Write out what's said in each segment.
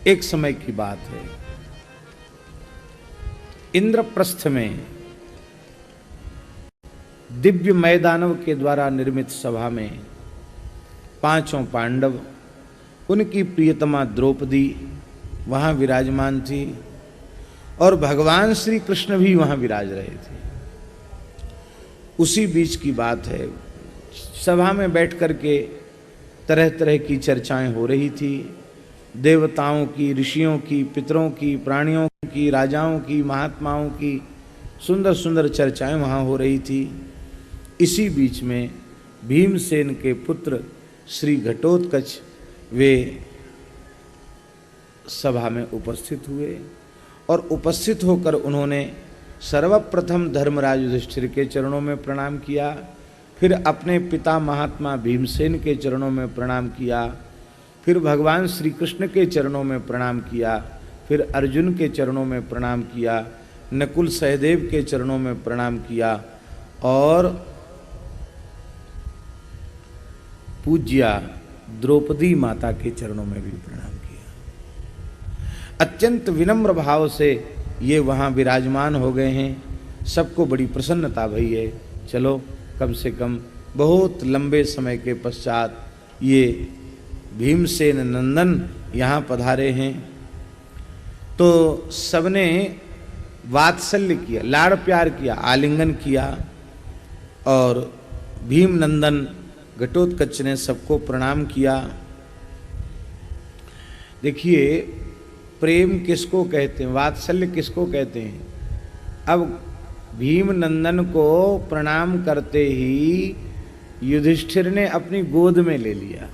एक समय की बात है, इंद्रप्रस्थ में दिव्य मैदानव के द्वारा निर्मित सभा में पांचों पांडव, उनकी प्रियतमा द्रौपदी वहां विराजमान थी और भगवान श्री कृष्ण भी वहां विराज रहे थे। उसी बीच की बात है, सभा में बैठ करके तरह तरह की चर्चाएं हो रही थी। देवताओं की, ऋषियों की, पितरों की, प्राणियों की, राजाओं की, महात्माओं की सुंदर सुंदर चर्चाएं वहां हो रही थी। इसी बीच में भीमसेन के पुत्र श्री घटोत्कच वे सभा में उपस्थित हुए और उपस्थित होकर उन्होंने सर्वप्रथम धर्मराज युधिष्ठिर के चरणों में प्रणाम किया, फिर अपने पिता महात्मा भीमसेन के चरणों में प्रणाम किया, फिर भगवान श्री कृष्ण के चरणों में प्रणाम किया, फिर अर्जुन के चरणों में प्रणाम किया, नकुल सहदेव के चरणों में प्रणाम किया और पूज्या द्रौपदी माता के चरणों में भी प्रणाम किया। अत्यंत विनम्र भाव से ये वहाँ विराजमान हो गए हैं। सबको बड़ी प्रसन्नता भई है, चलो कम से कम बहुत लंबे समय के पश्चात ये भीमसेन नंदन यहाँ पधारे हैं। तो सबने वात्सल्य किया, लाड़ प्यार किया, आलिंगन किया और भीम नंदन घटोत्कच ने सबको प्रणाम किया। देखिए प्रेम किसको कहते हैं, वात्सल्य किसको कहते हैं। अब भीम नंदन को प्रणाम करते ही युधिष्ठिर ने अपनी गोद में ले लिया।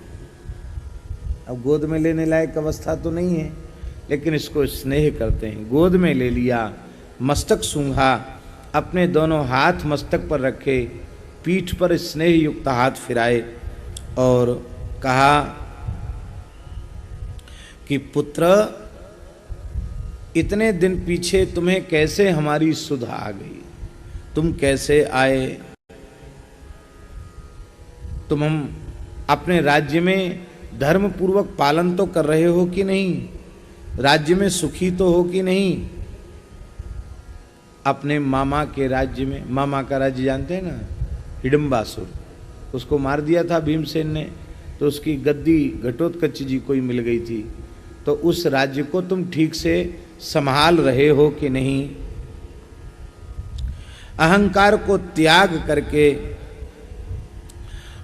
अब गोद में लेने लायक अवस्था तो नहीं है, लेकिन इसको स्नेह करते हैं। गोद में ले लिया, मस्तक सूंघा, अपने दोनों हाथ मस्तक पर रखे, पीठ पर स्नेह युक्त हाथ फिराए और कहा कि पुत्र, इतने दिन पीछे तुम्हें कैसे हमारी सुध आ गई, तुम कैसे आए, तुम हम अपने राज्य में धर्म पूर्वक पालन तो कर रहे हो कि नहीं, राज्य में सुखी तो हो कि नहीं। अपने मामा के राज्य में, मामा का राज्य जानते हैं ना, हिडम्बासुर, उसको मार दिया था भीमसेन ने, तो उसकी गद्दी घटोत्कच जी को ही मिल गई थी। तो उस राज्य को तुम ठीक से संभाल रहे हो कि नहीं, अहंकार को त्याग करके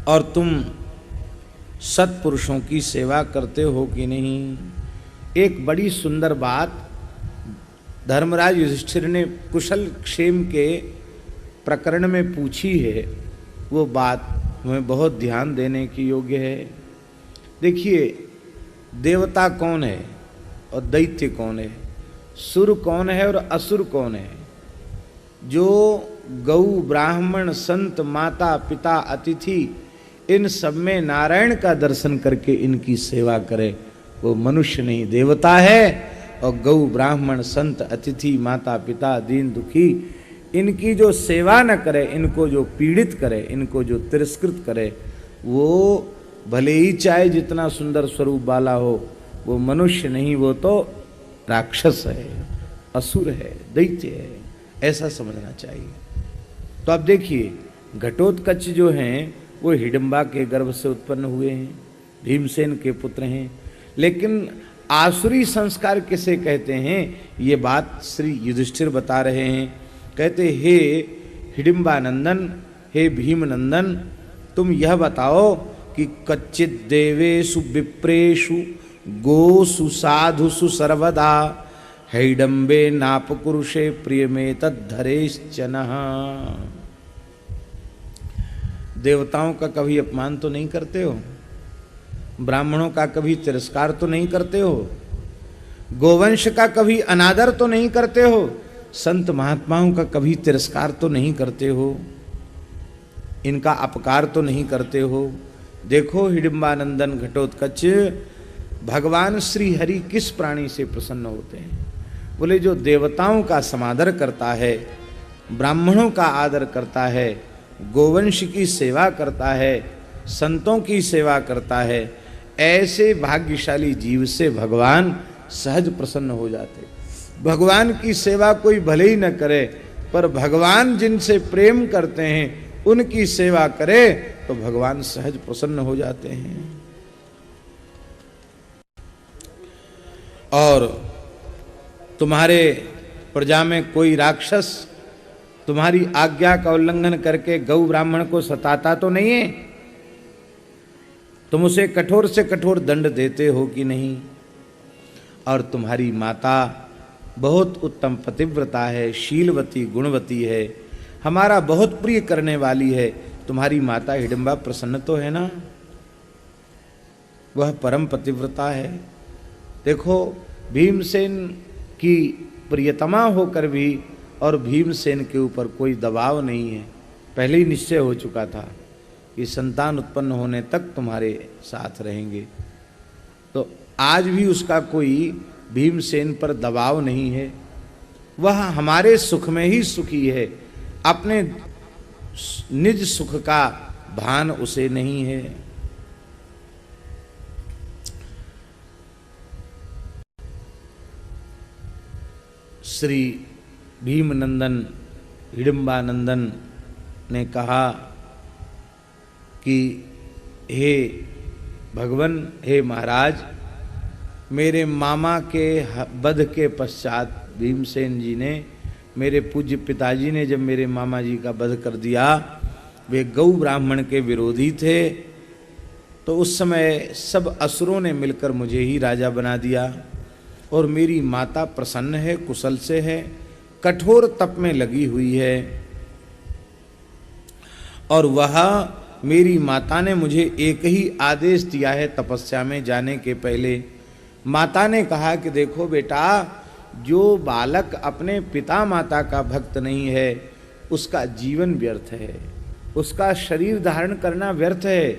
और तुम सत्पुरुषों की सेवा करते हो कि नहीं। एक बड़ी सुंदर बात धर्मराज युधिष्ठिर ने कुशल क्षेम के प्रकरण में पूछी है, वो बात हमें बहुत ध्यान देने की योग्य है। देखिए देवता कौन है और दैत्य कौन है, सुर कौन है और असुर कौन है। जो गौ, ब्राह्मण, संत, माता, पिता, अतिथि, इन सब में नारायण का दर्शन करके इनकी सेवा करे, वो मनुष्य नहीं देवता है। और गौ, ब्राह्मण, संत, अतिथि, माता, पिता, दीन दुखी, इनकी जो सेवा न करे, इनको जो पीड़ित करे, इनको जो तिरस्कृत करे, वो भले ही चाहे जितना सुंदर स्वरूप वाला हो, वो मनुष्य नहीं, वो तो राक्षस है, असुर है, दैत्य है, ऐसा समझना चाहिए। तो अब देखिए घटोत्कच जो हैं वो हिडम्बा के गर्भ से उत्पन्न हुए हैं, भीमसेन के पुत्र हैं। लेकिन आसुरी संस्कार किसे कहते हैं, ये बात श्री युधिष्ठिर बता रहे हैं। कहते हे हिडिम्बा नंदन, हे भीम नंदन, तुम यह बताओ कि कच्चित देवेषु विप्रेषु गोसु साधुषु सर्वदा हैडम्बे नापकुरुषे प्रियमे तद्धरेश्चनः। देवताओं का कभी अपमान तो नहीं करते हो, ब्राह्मणों का कभी तिरस्कार तो नहीं करते हो, गोवंश का कभी अनादर तो नहीं करते हो, संत महात्माओं का कभी तिरस्कार तो नहीं करते हो, इनका अपकार तो नहीं करते हो। देखो हिडिम्बानंदन घटोत्कच, भगवान श्री हरि किस प्राणी से प्रसन्न होते हैं। बोले जो देवताओं का समादर करता है, ब्राह्मणों का आदर करता है, गोवंश की सेवा करता है, संतों की सेवा करता है, ऐसे भाग्यशाली जीव से भगवान सहज प्रसन्न हो जाते। भगवान की सेवा कोई भले ही न करे, पर भगवान जिनसे प्रेम करते हैं उनकी सेवा करे तो भगवान सहज प्रसन्न हो जाते हैं। और तुम्हारे प्रजा में कोई राक्षस तुम्हारी आज्ञा का उल्लंघन करके गौ ब्राह्मण को सताता तो नहीं है? तुम उसे कठोर से कठोर दंड देते हो कि नहीं? और तुम्हारी माता बहुत उत्तम पतिव्रता है, शीलवती गुणवती है, हमारा बहुत प्रिय करने वाली है। तुम्हारी माता हिडिंबा प्रसन्न तो है ना? वह परम पतिव्रता है। देखो, भीमसेन की प्रियतमा होकर भी और भीमसेन के ऊपर कोई दबाव नहीं है। पहले ही निश्चय हो चुका था कि संतान उत्पन्न होने तक तुम्हारे साथ रहेंगे। तो आज भी उसका कोई भीमसेन पर दबाव नहीं है। वह हमारे सुख में ही सुखी है, अपने निज सुख का भान उसे नहीं है। श्री भीमनंदन हिडिंबानंदन ने कहा कि हे भगवान, हे महाराज, मेरे मामा के वध के पश्चात भीमसेन जी ने, मेरे पूज्य पिताजी ने जब मेरे मामा जी का वध कर दिया, वे गौ ब्राह्मण के विरोधी थे, तो उस समय सब असुरों ने मिलकर मुझे ही राजा बना दिया। और मेरी माता प्रसन्न है, कुशल से है, कठोर तप में लगी हुई है। और वह मेरी माता ने मुझे एक ही आदेश दिया है तपस्या में जाने के पहले। माता ने कहा कि देखो बेटा, जो बालक अपने पिता माता का भक्त नहीं है उसका जीवन व्यर्थ है, उसका शरीर धारण करना व्यर्थ है।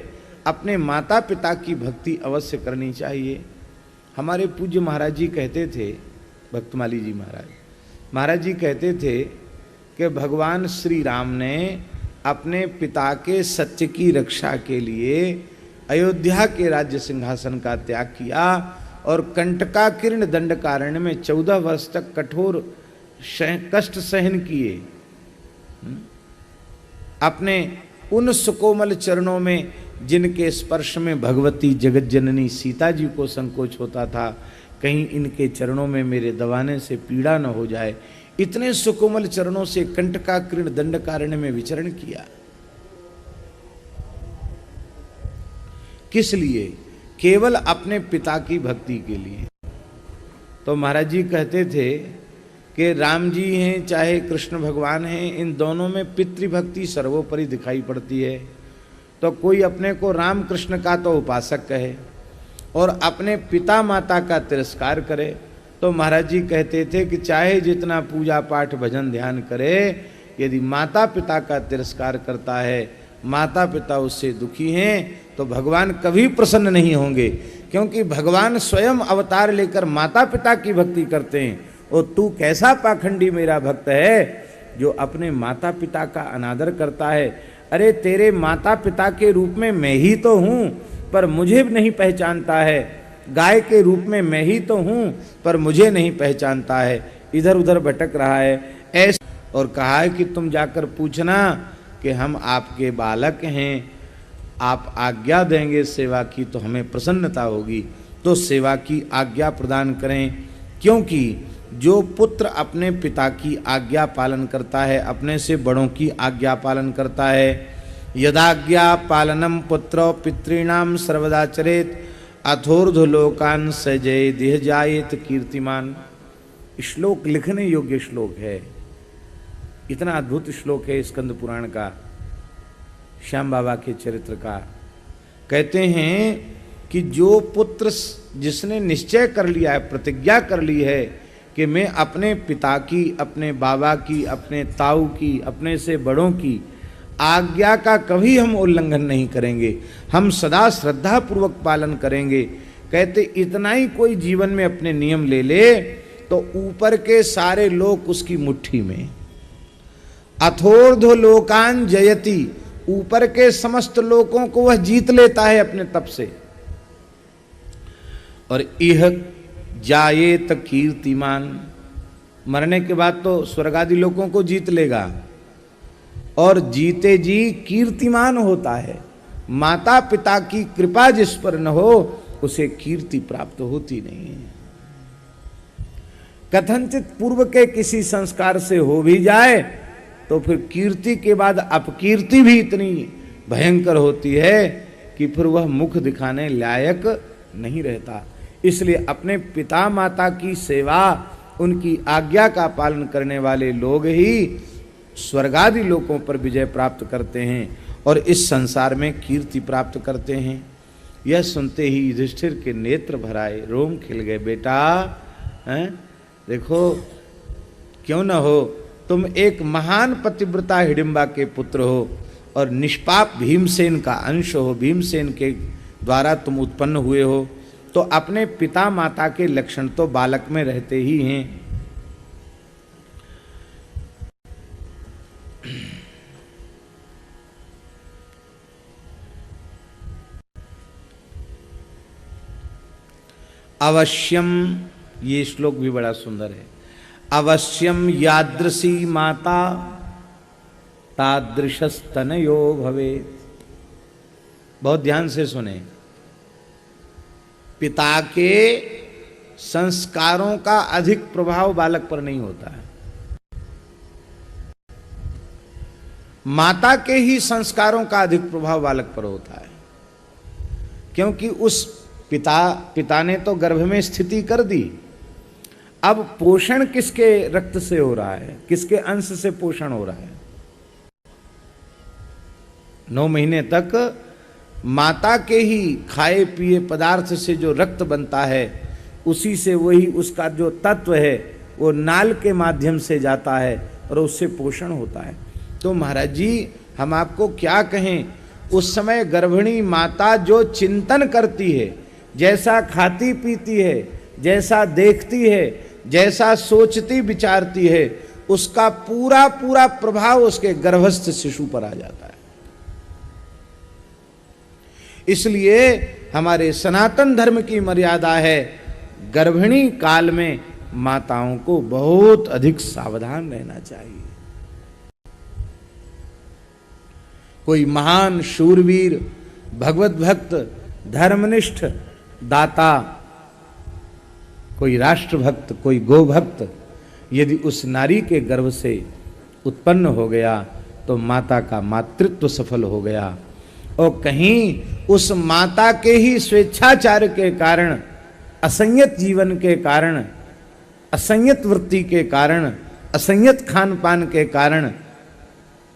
अपने माता पिता की भक्ति अवश्य करनी चाहिए। हमारे पूज्य महाराज जी कहते थे, भक्तमाली जी महाराज जी कहते थे कि भगवान श्री राम ने अपने पिता के सत्य की रक्षा के लिए अयोध्या के राज्य सिंहासन का त्याग किया और कंटकाकीर्ण दंडकारण्य में 14 वर्ष तक कठोर कष्ट सहन किए। अपने उन सुकोमल चरणों में जिनके स्पर्श में भगवती जगत जननी सीता जी को संकोच होता था, कहीं इनके चरणों में मेरे दबाने से पीड़ा न हो जाए, इतने सुकोमल चरणों से कंटकाकीर्ण दंडकारण्य में विचरण किया। किस लिए? केवल अपने पिता की भक्ति के लिए। तो महाराज जी कहते थे कि राम जी हैं चाहे कृष्ण भगवान हैं, इन दोनों में पितृभक्ति सर्वोपरि दिखाई पड़ती है। तो कोई अपने को राम कृष्ण का तो उपासक कहे और अपने पिता माता का तिरस्कार करे, तो महाराज जी कहते थे कि चाहे जितना पूजा पाठ भजन ध्यान करे, यदि माता पिता का तिरस्कार करता है, माता पिता उससे दुखी हैं, तो भगवान कभी प्रसन्न नहीं होंगे। क्योंकि भगवान स्वयं अवतार लेकर माता पिता की भक्ति करते हैं। और तू कैसा पाखंडी मेरा भक्त है जो अपने माता पिता का अनादर करता है। अरे तेरे माता पिता के रूप में मैं ही तो हूँ, पर मुझे नहीं पहचानता है। गाय के रूप में मैं ही तो हूँ, पर मुझे नहीं पहचानता है, इधर उधर भटक रहा है ऐसे। और कहा है कि तुम जाकर पूछना कि हम आपके बालक हैं, आप आज्ञा देंगे सेवा की तो हमें प्रसन्नता होगी। तो सेवा की आज्ञा प्रदान करें, क्योंकि जो पुत्र अपने पिता की आज्ञा पालन करता है, अपने से बड़ों की आज्ञा पालन करता है, यदाज्ञा पालनम पुत्र पितॄणाम सर्वदा चरेत अथोर्ध्वलोकान सजय देह जायेत कीर्तिमान। श्लोक लिखने योग्य श्लोक है, इतना अद्भुत श्लोक है स्कंद पुराण का, श्याम बाबा के चरित्र का। कहते हैं कि जो पुत्र जिसने निश्चय कर लिया है, प्रतिज्ञा कर ली है कि मैं अपने पिता की, अपने बाबा की, अपने ताऊ की, अपने से बड़ों की आज्ञा का कभी हम उल्लंघन नहीं करेंगे, हम सदा श्रद्धा पूर्वक पालन करेंगे। कहते इतना ही कोई जीवन में अपने नियम ले ले तो ऊपर के सारे लोक उसकी मुट्ठी में। अथोर्ध्व लोकान जयति, ऊपर के समस्त लोकों को वह जीत लेता है अपने तप से। और इह जायेत कीर्तिमान, मरने के बाद तो स्वर्ग आदि लोगों को जीत लेगा और जीते जी कीर्तिमान होता है। माता पिता की कृपा जिस पर न हो उसे कीर्ति प्राप्त होती नहीं है। कथनचित पूर्व के किसी संस्कार से हो भी जाए तो फिर कीर्ति के बाद अपकीर्ति भी इतनी भयंकर होती है कि फिर वह मुख दिखाने लायक नहीं रहता। इसलिए अपने पिता माता की सेवा, उनकी आज्ञा का पालन करने वाले लोग ही स्वर्गादि लोकों पर विजय प्राप्त करते हैं और इस संसार में कीर्ति प्राप्त करते हैं। यह सुनते ही युधिष्ठिर के नेत्र भराए, रोम खिल गए। बेटा हैं, देखो क्यों न हो, तुम एक महान पतिव्रता हिडिंबा के पुत्र हो और निष्पाप भीमसेन का अंश हो, भीमसेन के द्वारा तुम उत्पन्न हुए हो, तो अपने पिता माता के लक्षण तो बालक में रहते ही हैं। अवश्यम, ये श्लोक भी बड़ा सुंदर है। अवश्यम यादृशी माता तादृशस्तनयो भवेत्। बहुत ध्यान से सुने, पिता के संस्कारों का अधिक प्रभाव बालक पर नहीं होता है, माता के ही संस्कारों का अधिक प्रभाव बालक पर होता है। क्योंकि उस पिता ने तो गर्भ में स्थिति कर दी, अब पोषण किसके रक्त से हो रहा है, किसके अंश से पोषण हो रहा है। 9 महीने तक माता के ही खाए पिए पदार्थ से जो रक्त बनता है, उसी से वही उसका जो तत्व है वो नाल के माध्यम से जाता है और उससे पोषण होता है। तो महाराज जी हम आपको क्या कहें, उस समय गर्भिणी माता जो चिंतन करती है, जैसा खाती पीती है, जैसा देखती है, जैसा सोचती विचारती है, उसका पूरा पूरा प्रभाव उसके गर्भस्थ शिशु पर आ जाता है। इसलिए हमारे सनातन धर्म की मर्यादा है, गर्भिणी काल में माताओं को बहुत अधिक सावधान रहना चाहिए। कोई महान शूरवीर, भगवत भक्त, धर्मनिष्ठ दाता, कोई राष्ट्रभक्त, कोई गोभक्त यदि उस नारी के गर्भ से उत्पन्न हो गया तो माता का मातृत्व सफल हो गया। और कहीं उस माता के ही स्वेच्छाचार के कारण, असंयत जीवन के कारण, असंयत वृत्ति के कारण, असंयत खान पान के कारण,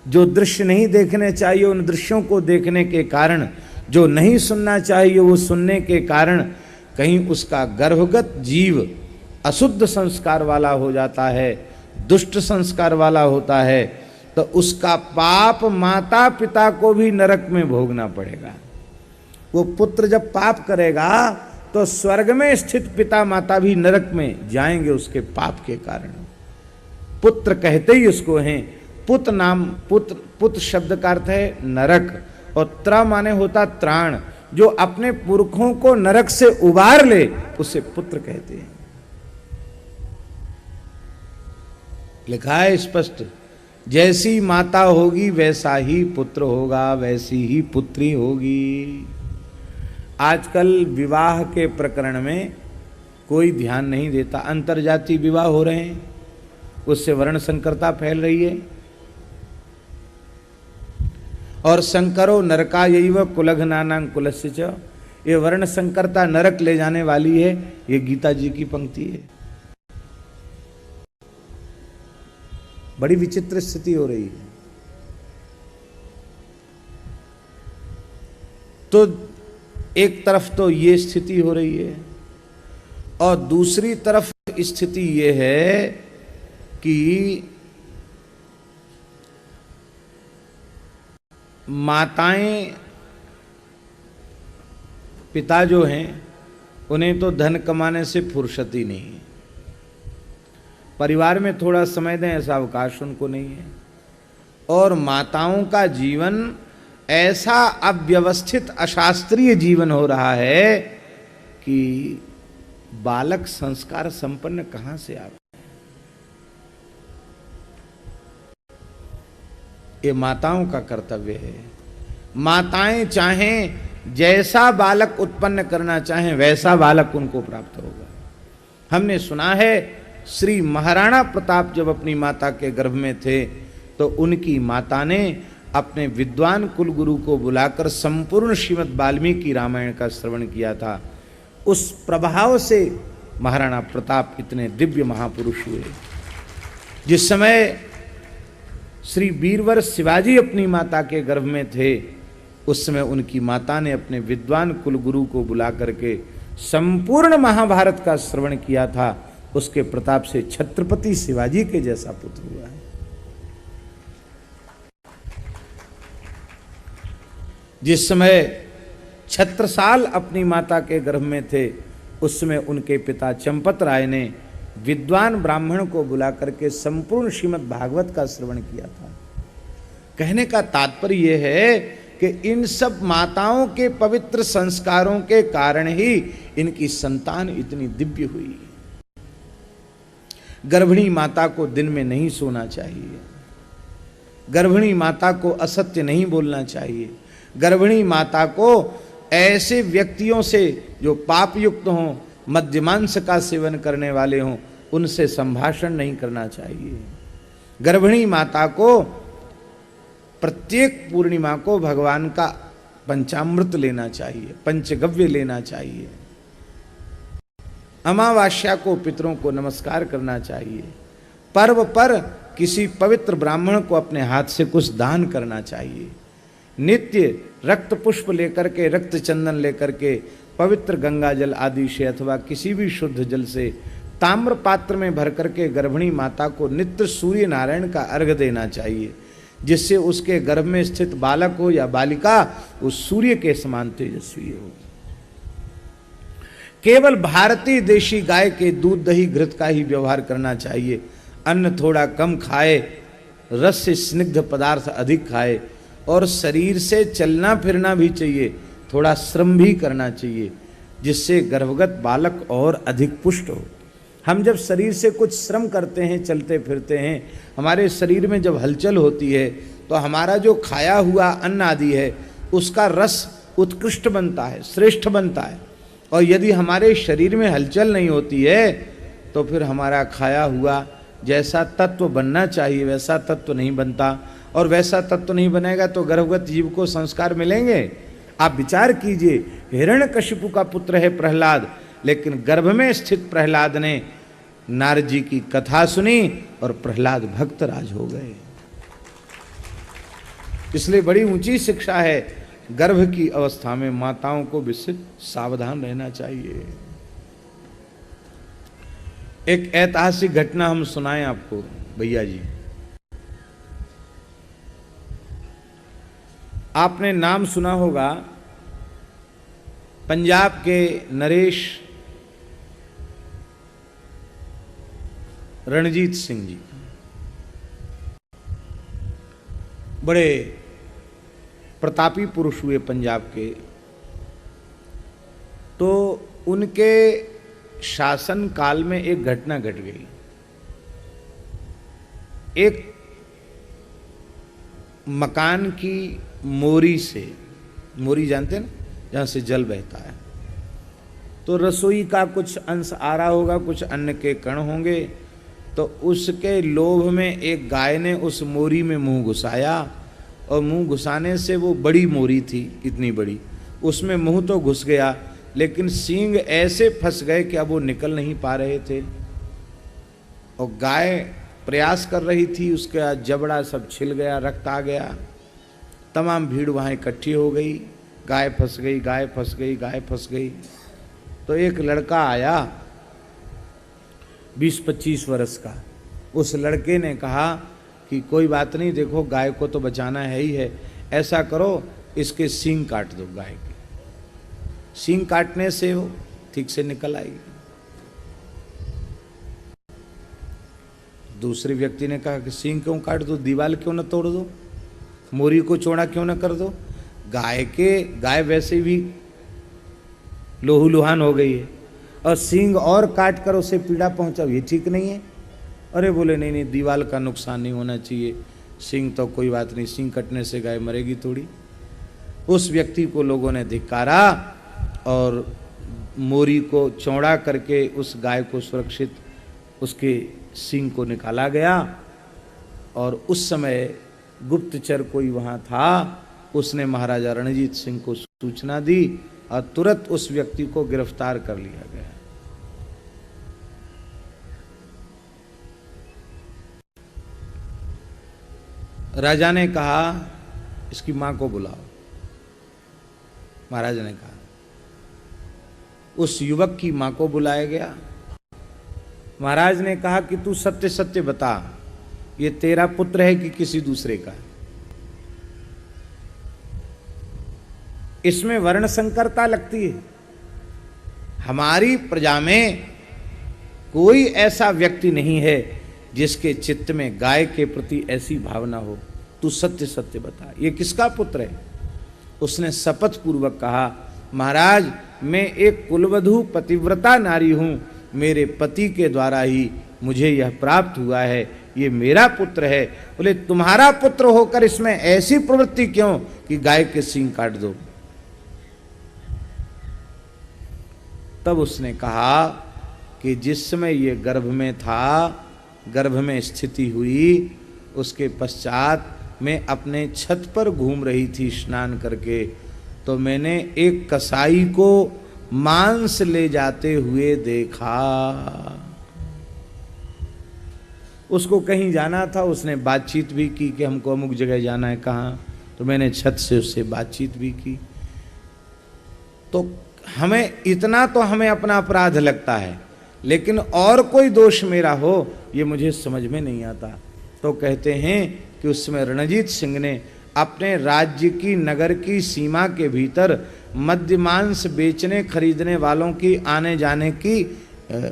जो दृश्य नहीं देखने चाहिए उन दृश्यों को देखने के कारण, जो नहीं सुनना चाहिए वो सुनने के कारण, कहीं उसका गर्भगत जीव अशुद्ध संस्कार वाला हो जाता है, दुष्ट संस्कार वाला होता है, तो उसका पाप माता पिता को भी नरक में भोगना पड़ेगा। वो पुत्र जब पाप करेगा तो स्वर्ग में स्थित पिता माता भी नरक में जाएंगे उसके पाप के कारण। पुत्र कहते ही उसको हैं, पुत्र नाम, पुत्र शब्द का अर्थ है नरक, और त्र माने होता त्राण, जो अपने पुरखों को नरक से उबार ले उसे पुत्र कहते हैं। लिखा है स्पष्ट, जैसी माता होगी वैसा ही पुत्र होगा, वैसी ही पुत्री होगी। आजकल विवाह के प्रकरण में कोई ध्यान नहीं देता, अंतरजातीय विवाह हो रहे हैं, उससे वर्ण संकरता फैल रही है। और संकरो नरकायैव कुलघ्नानां कुलस्य च, ये वर्ण संकरता नरक ले जाने वाली है, ये गीता जी की पंक्ति है। बड़ी विचित्र स्थिति हो रही है। तो एक तरफ तो ये स्थिति हो रही है और दूसरी तरफ स्थिति ये है कि माताएं, पिता जो हैं उन्हें तो धन कमाने से फुर्सत ही नहीं है, परिवार में थोड़ा समय दें ऐसा अवकाश उनको नहीं है। और माताओं का जीवन ऐसा अव्यवस्थित अशास्त्रीय जीवन हो रहा है कि बालक संस्कार संपन्न कहां से आ? ये माताओं का कर्तव्य है। माताएं चाहें जैसा बालक उत्पन्न करना चाहें वैसा बालक उनको प्राप्त होगा। हमने सुना है श्री महाराणा प्रताप जब अपनी माता के गर्भ में थे तो उनकी माता ने अपने विद्वान कुलगुरु को बुलाकर संपूर्ण श्रीमद् वाल्मीकि रामायण का श्रवण किया था। उस प्रभाव से महाराणा प्रताप इतने दिव्य महापुरुष हुए। जिस समय श्री वीरवर शिवाजी अपनी माता के गर्भ में थे उस समय उनकी माता ने अपने विद्वान कुलगुरु को बुला करके संपूर्ण महाभारत का श्रवण किया था। उसके प्रताप से छत्रपति शिवाजी के जैसा पुत्र हुआ है। जिस समय छत्रसाल अपनी माता के गर्भ में थे उस समय उनके पिता चंपत राय ने विद्वान ब्राह्मण को बुला करके संपूर्ण श्रीमद् भागवत का श्रवण किया था। कहने का तात्पर्य यह है कि इन सब माताओं के पवित्र संस्कारों के कारण ही इनकी संतान इतनी दिव्य हुई। गर्भिणी माता को दिन में नहीं सोना चाहिए, गर्भिणी माता को असत्य नहीं बोलना चाहिए, गर्भिणी माता को ऐसे व्यक्तियों से जो पाप युक्त हों, मद्यमांस का सेवन करने वाले हों, उनसे संभाषण नहीं करना चाहिए। गर्भिणी माता को प्रत्येक पूर्णिमा को भगवान का पंचामृत लेना चाहिए, पंचगव्य लेना चाहिए। अमावास्या को पितरों को नमस्कार करना चाहिए। पर्व पर किसी पवित्र ब्राह्मण को अपने हाथ से कुछ दान करना चाहिए। नित्य रक्त पुष्प लेकर के, रक्त चंदन लेकर के पवित्र गंगा जल आदि से अथवा किसी भी शुद्ध जल से ताम्र पात्र में भर करके गर्भिणी माता को नित्य सूर्य नारायण का अर्घ्य देना चाहिए, जिससे उसके गर्भ में स्थित बालक हो या बालिका उस सूर्य के समान तेजस्वी हो। केवल भारतीय देशी गाय के दूध दही घृत का ही व्यवहार करना चाहिए। अन्न थोड़ा कम खाए, रस से स्निग्ध पदार्थ अधिक खाए और शरीर से चलना फिरना भी चाहिए, थोड़ा श्रम भी करना चाहिए, जिससे गर्भगत बालक और अधिक पुष्ट हो। हम जब शरीर से कुछ श्रम करते हैं, चलते फिरते हैं, हमारे शरीर में जब हलचल होती है तो हमारा जो खाया हुआ अन्न आदि है उसका रस उत्कृष्ट बनता है, श्रेष्ठ बनता है। और यदि हमारे शरीर में हलचल नहीं होती है तो फिर हमारा खाया हुआ जैसा तत्व बनना चाहिए वैसा तत्व नहीं बनता, और वैसा तत्व नहीं बनेगा तो गर्भगत जीव को संस्कार मिलेंगे। आप विचार कीजिए, हिरण्यकशिपु का पुत्र है प्रहलाद, लेकिन गर्भ में स्थित प्रहलाद ने नारद जी की कथा सुनी और प्रहलाद भक्तराज हो गए। इसलिए बड़ी ऊंची शिक्षा है, गर्भ की अवस्था में माताओं को विशेष सावधान रहना चाहिए। एक ऐतिहासिक घटना हम सुनाएं आपको भैया जी। आपने नाम सुना होगा पंजाब के नरेश रणजीत सिंह जी, बड़े प्रतापी पुरुष हुए पंजाब के। तो उनके शासन काल में एक घटना घट गई। एक मकान की मोरी से, मोरी जानते हैं ना, जहाँ से जल बहता है, तो रसोई का कुछ अंश आ रहा होगा, कुछ अन्न के कण होंगे, तो उसके लोभ में एक गाय ने उस मोरी में मुंह घुसाया, और मुंह घुसाने से वो बड़ी मोरी थी, इतनी बड़ी, उसमें मुंह तो घुस गया लेकिन सींग ऐसे फंस गए कि अब वो निकल नहीं पा रहे थे। और गाय प्रयास कर रही थी, उसका जबड़ा सब छिल गया, रक्त आ गया, तमाम भीड़ वहाँ इकट्ठी हो गई। गाय फंस गई, गाय फंस गई, गाय फंस गई। तो एक लड़का आया 20-25 वर्ष का। उस लड़के ने कहा कि कोई बात नहीं, देखो गाय को तो बचाना है ही है, ऐसा करो इसके सींग काट दो गाय के। सींग काटने से वो ठीक से निकल आएगी। दूसरे व्यक्ति ने कहा कि सींग क्यों काट दो, दीवार क्यों न तोड़ दो, मोरी को चौड़ा क्यों न कर दो। गाय वैसे भी लोहू लुहान हो गई है, और सींग और काट कर उसे पीड़ा पहुंचाओ, ये ठीक नहीं है। अरे बोले नहीं नहीं, दीवाल का नुकसान नहीं होना चाहिए, सींग तो कोई बात नहीं, सींग कटने से गाय मरेगी थोड़ी। उस व्यक्ति को लोगों ने धिक्कारा और मोरी को चौड़ा करके उस गाय को सुरक्षित उसके सींग को निकाला गया। और उस समय गुप्तचर कोई वहां था, उसने महाराजा रणजीत सिंह को सूचना दी और तुरंत उस व्यक्ति को गिरफ्तार कर लिया गया। राजा ने कहा इसकी मां को बुलाओ। महाराज ने कहा, उस युवक की मां को बुलाया गया। महाराज ने कहा कि तू सत्य सत्य बता, ये तेरा पुत्र है कि किसी दूसरे का? इसमें वर्ण संकरता लगती है। हमारी प्रजा में कोई ऐसा व्यक्ति नहीं है जिसके चित्त में गाय के प्रति ऐसी भावना हो। तू सत्य सत्य बता, ये किसका पुत्र है? उसने शपथ पूर्वक कहा, महाराज मैं एक कुलवधू पतिव्रता नारी हूं, मेरे पति के द्वारा ही मुझे यह प्राप्त हुआ है, ये मेरा पुत्र है। बोले तुम्हारा पुत्र होकर इसमें ऐसी प्रवृत्ति क्यों कि गाय के सींग काट दो? तब उसने कहा कि जिस समय ये गर्भ में था, गर्भ में स्थिति हुई, उसके पश्चात मैं अपने छत पर घूम रही थी स्नान करके, तो मैंने एक कसाई को मांस ले जाते हुए देखा। उसको कहीं जाना था, उसने बातचीत भी की कि हमको अमुक जगह जाना है, कहाँ, तो मैंने छत से उससे बातचीत भी की। तो हमें इतना तो हमें अपना अपराध लगता है, लेकिन और कोई दोष मेरा हो ये मुझे समझ में नहीं आता। तो कहते हैं कि उस समय रणजीत सिंह ने अपने राज्य की नगर की सीमा के भीतर मद्य मांस बेचने खरीदने वालों की आने जाने की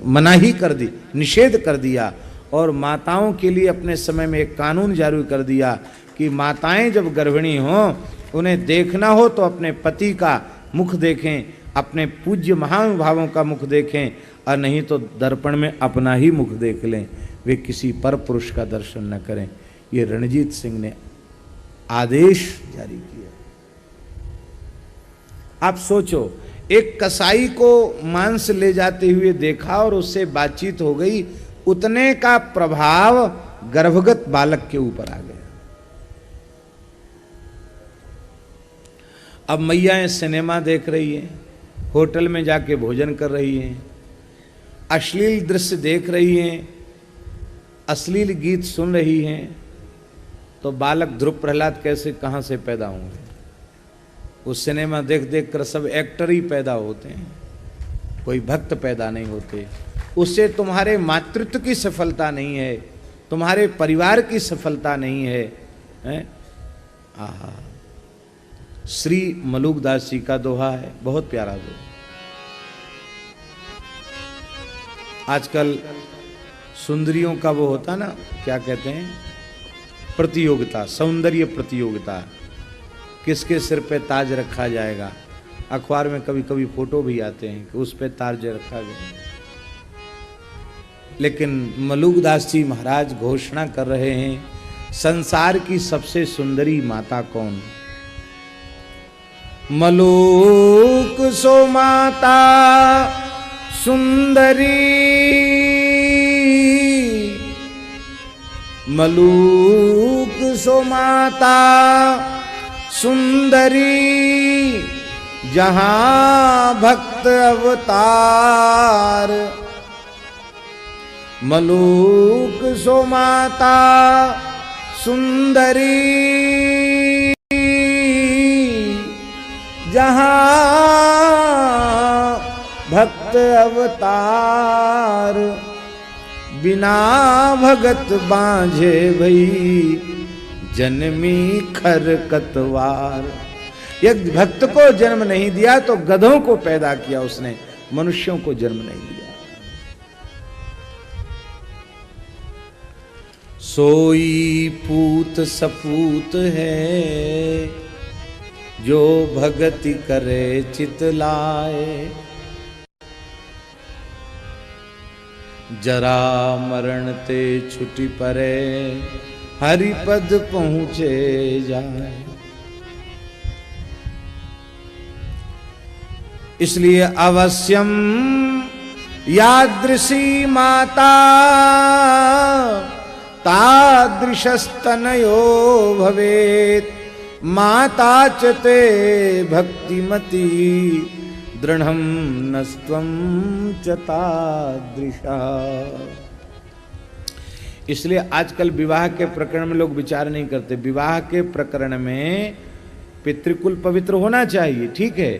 मनाही कर दी, निषेध कर दिया। और माताओं के लिए अपने समय में एक कानून जारी कर दिया कि माताएं जब गर्भिणी हों, उन्हें देखना हो तो अपने पति का मुख देखें, अपने पूज्य महानुभावों का मुख देखें, और नहीं तो दर्पण में अपना ही मुख देख लें, वे किसी पर पुरुष का दर्शन न करें। ये रणजीत सिंह ने आदेश जारी किया। आप सोचो, एक कसाई को मांस ले जाते हुए देखा और उससे बातचीत हो गई, उतने का प्रभाव गर्भगत बालक के ऊपर आ गया। अब मैयाएं सिनेमा देख रही हैं, होटल में जाके भोजन कर रही हैं, अश्लील दृश्य देख रही हैं, अश्लील गीत सुन रही हैं, तो बालक ध्रुव प्रहलाद कैसे कहाँ से पैदा होंगे? उस सिनेमा देख देख कर सब एक्टर ही पैदा होते हैं, कोई भक्त पैदा नहीं होते। उससे तुम्हारे मातृत्व की सफलता नहीं है, तुम्हारे परिवार की सफलता नहीं है, हैं? आहा, श्री मलुकदास जी का दोहा है, बहुत प्यारा दोहा। आजकल सुंदरियों का वो होता ना, क्या कहते हैं, प्रतियोगिता, सौंदर्य प्रतियोगिता, किसके सिर पे ताज रखा जाएगा। अखबार में कभी कभी फोटो भी आते हैं कि उस पे ताज रखा गया। लेकिन मलुकदास जी महाराज घोषणा कर रहे हैं, संसार की सबसे सुंदरी माता कौन? मलुक सो माता सुंदरी, मलुक सो माता सुंदरी, जहां भक्त अवतार। मलुक सो माता सुंदरी, जहां भक्त अवतार। बिना भगत बांझे भई जन्मी खरकतवार। यदि भक्त को जन्म नहीं दिया तो गधों को पैदा किया उसने, मनुष्यों को जन्म नहीं दिया। सोई पूत सपूत है, जो भगति करे चित लाए। जरा मरण ते छुटी परे, हरिपद पहुँचे जाए। इसलिए अवश्यम यादृशी माता तादृशस्तनयो भवेत्, माता च ते भक्तिमती दृढ़ं नस्त्वं च तादृशा। इसलिए आजकल विवाह के प्रकरण में लोग विचार नहीं करते। विवाह के प्रकरण में पितृकुल पवित्र होना चाहिए, ठीक है,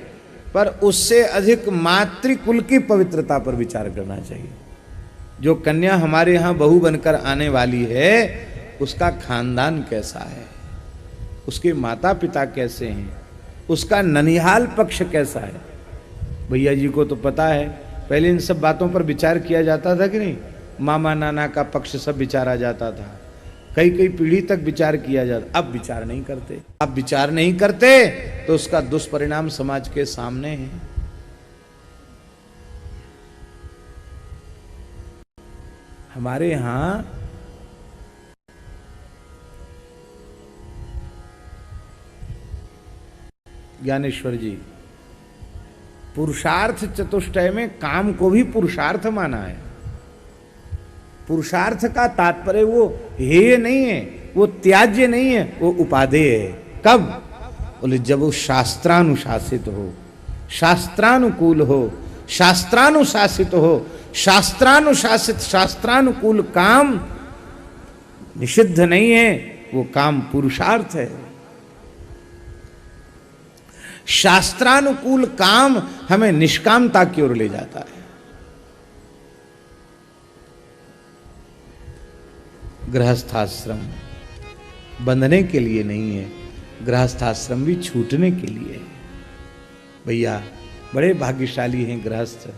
पर उससे अधिक मातृकुल की पवित्रता पर विचार करना चाहिए। जो कन्या हमारे यहाँ बहू बनकर आने वाली है, उसका खानदान कैसा है, उसके माता पिता कैसे हैं, उसका ननिहाल पक्ष कैसा है। भैया जी को तो पता है, पहले इन सब बातों पर विचार किया जाता था कि नहीं। मामा नाना का पक्ष सब विचारा जाता था, कई कई पीढ़ी तक विचार किया जाता। अब विचार नहीं करते। अब विचार नहीं करते तो उसका दुष्परिणाम समाज के सामने है। हमारे यहां ज्ञानेश्वर जी पुरुषार्थ चतुष्टय में काम को भी पुरुषार्थ माना है। पुरुषार्थ का तात्पर्य वो हेय नहीं है, वो त्याज्य नहीं है, वो उपादेय है। कब? बोले जब वो शास्त्रानुशासित हो, शास्त्रानुकूल हो, शास्त्रानुशासित हो। शास्त्रानुशासित शास्त्रानुकूल काम निषिद्ध नहीं है, वो काम पुरुषार्थ है। शास्त्रानुकूल काम हमें निष्कामता की ओर ले जाता है। गृहस्थाश्रम बंधने के लिए नहीं है, गृहस्थाश्रम भी छूटने के लिए है। भैया बड़े भाग्यशाली हैं गृहस्थ।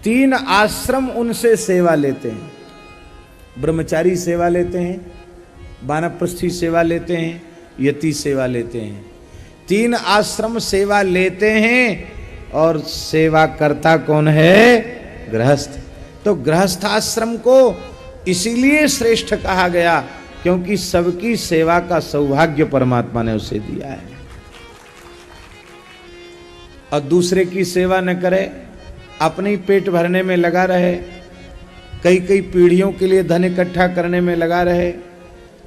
3 आश्रम उनसे सेवा लेते हैं। ब्रह्मचारी सेवा लेते हैं, वानप्रस्थी सेवा लेते हैं, यति सेवा लेते हैं। 3 आश्रम सेवा लेते हैं और सेवा करता कौन है? गृहस्थ। तो गृहस्थाश्रम को इसीलिए श्रेष्ठ कहा गया क्योंकि सबकी सेवा का सौभाग्य परमात्मा ने उसे दिया है। और दूसरे की सेवा न करे, अपने पेट भरने में लगा रहे, कई कई पीढ़ियों के लिए धन इकट्ठा करने में लगा रहे,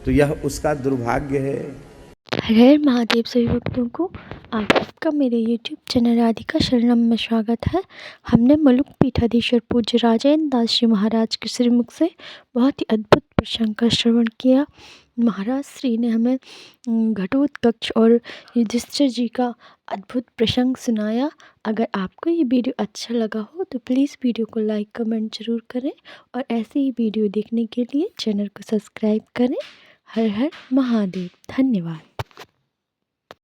तो यह उसका दुर्भाग्य है। हर हर महादेव सभी भक्तों को आपका मेरे YouTube चैनल राधिका शरणम में स्वागत है। हमने मलुक पीठाधीश्वर पूज्य राजेंद्र दास जी महाराज के श्रीमुख से बहुत ही अद्भुत प्रसंग का श्रवण किया। महाराज श्री ने हमें घटोत्कच और युधिष्ठिर जी का अद्भुत प्रसंग सुनाया। अगर आपको ये वीडियो अच्छा लगा हो तो प्लीज़ वीडियो को लाइक कमेंट ज़रूर करें और ऐसे ही वीडियो देखने के लिए चैनल को सब्सक्राइब करें। हर हर महादेव। धन्यवाद।